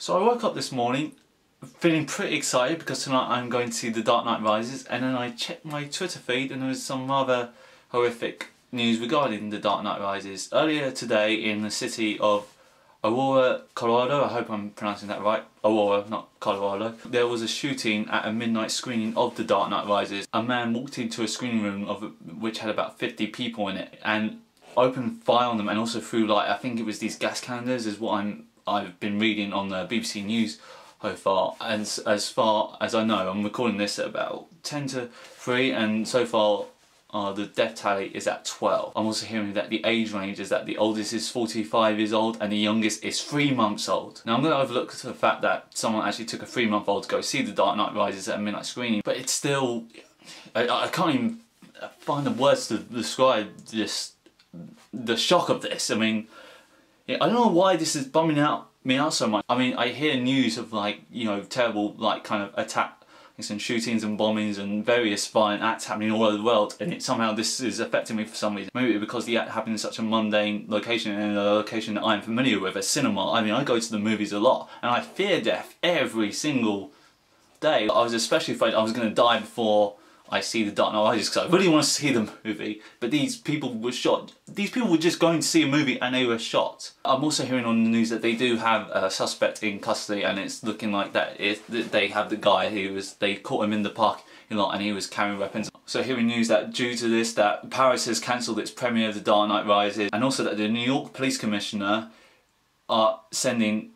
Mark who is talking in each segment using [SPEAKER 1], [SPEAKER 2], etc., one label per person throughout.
[SPEAKER 1] So I woke up this morning feeling pretty excited because tonight I'm going to see The Dark Knight Rises, and then I checked my Twitter feed and there was some rather horrific news regarding The Dark Knight Rises. Earlier today in the city of Aurora, Colorado, I hope I'm pronouncing that right, Aurora, not Colorado, there was a shooting at a midnight screening of The Dark Knight Rises. A man walked into a screening room which had about 50 people in it and opened fire on them, and also threw, I think it was these gas canisters is what I've been reading on the BBC News so far, and as far as I know, I'm recording this at about 10 to 3, and so far the death tally is at 12. I'm also hearing that the age range is that the oldest is 45 years old and the youngest is 3 months old. Now I'm going to overlook the fact that someone actually took a 3-month-old to go see The Dark Knight Rises at a midnight screening, but it's still, I can't even find the words to describe the shock of this. I mean, I don't know why this is bumming me out so much. I mean, I hear news of terrible kind of attacks and shootings and bombings and various violent acts happening all over the world, and somehow this is affecting me for some reason. Maybe because the act happened in such a mundane location, and a location that I'm familiar with, a cinema. I mean, I go to the movies a lot and I fear death every single day. I was especially afraid I was going to die before I see The Dark Knight Rises because I really want to see the movie, but these people were shot. These people were just going to see a movie and they were shot. I'm also hearing on the news that they do have a suspect in custody, and it's looking like that they have the guy they caught him in the park and he was carrying weapons. So hearing news that due to this, that Paris has cancelled its premiere of The Dark Knight Rises, and also that the New York Police Commissioner are sending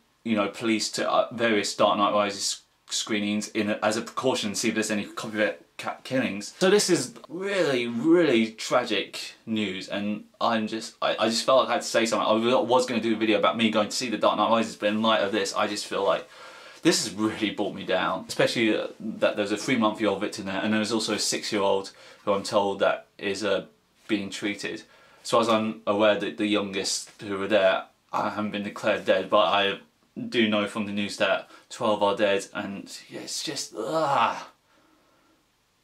[SPEAKER 1] police to various Dark Knight Rises screenings as a precaution to see if there's any copycat killings. So this is really, really tragic news, and I just felt like I had to say something. I was going to do a video about me going to see The Dark Knight Rises, but in light of this, I just feel like this has really brought me down. Especially that there's a 3-month-old victim there, and there's also a 6-year-old who I'm told that is being treated. So as I'm aware that the youngest who were there haven't been declared dead, but I do know from the news that 12 are dead, and yeah, it's just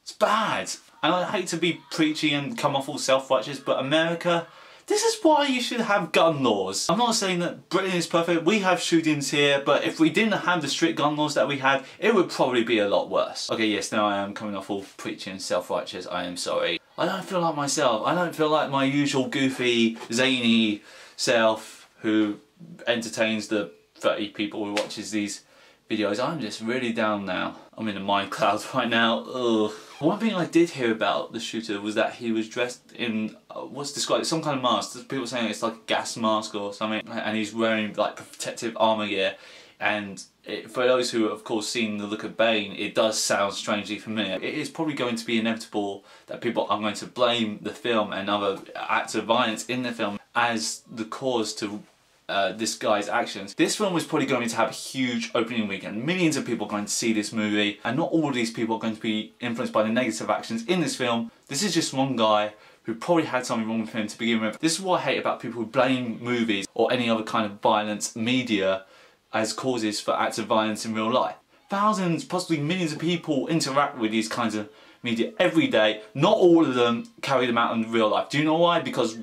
[SPEAKER 1] it's bad. And I hate to be preachy and come off all self-righteous, but America, this is why you should have gun laws. I'm not saying that Britain is perfect. We have shootings here, but if we didn't have the strict gun laws that we have, it would probably be a lot worse. Okay, yes, now I am coming off all preachy and self-righteous. I am sorry. I don't feel like myself. I don't feel like my usual goofy, zany self who entertains the 30 people who watches these videos. I'm just really down now. I'm in a mind cloud right now. Ugh. One thing I did hear about the shooter was that he was dressed in what's described as some kind of mask. People saying it's like a gas mask or something, and he's wearing protective armor gear. And for those who have of course seen the look of Bane, it does sound strangely familiar. It is probably going to be inevitable that people are going to blame the film and other acts of violence in the film as the cause to this guy's actions. This film is probably going to have a huge opening weekend. Millions of people are going to see this movie, and not all of these people are going to be influenced by the negative actions in this film. This is just one guy who probably had something wrong with him to begin with. This is what I hate about people who blame movies or any other kind of violence media as causes for acts of violence in real life. Thousands, possibly millions of people interact with these kinds of media every day. Not all of them carry them out in real life. Do you know why? Because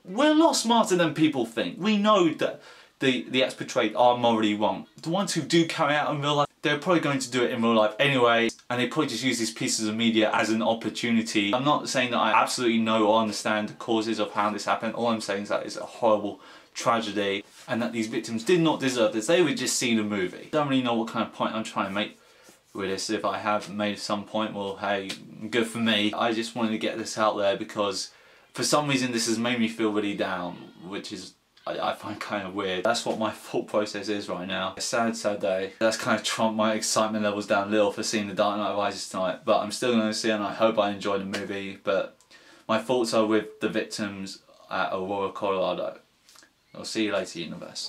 [SPEAKER 1] we're a lot smarter than people think. We know that the acts portrayed are morally wrong. The ones who do carry out in real life, they're probably going to do it in real life anyway, and they probably just use these pieces of media as an opportunity. I'm not saying that I absolutely know or understand the causes of how this happened. All I'm saying is that it's a horrible tragedy, and that these victims did not deserve this. They were just seeing a movie. Don't really know what kind of point I'm trying to make with this. If I have made some point, well, hey, good for me. I just wanted to get this out there because for some reason this has made me feel really down, which is I find kind of weird. That's what my thought process is right now. A sad, sad day. That's kind of trumped my excitement levels down a little for seeing The Dark Knight Rises tonight, but I'm still going to see it and I hope I enjoy the movie. But my thoughts are with the victims at Aurora, Colorado. I'll see you later, universe.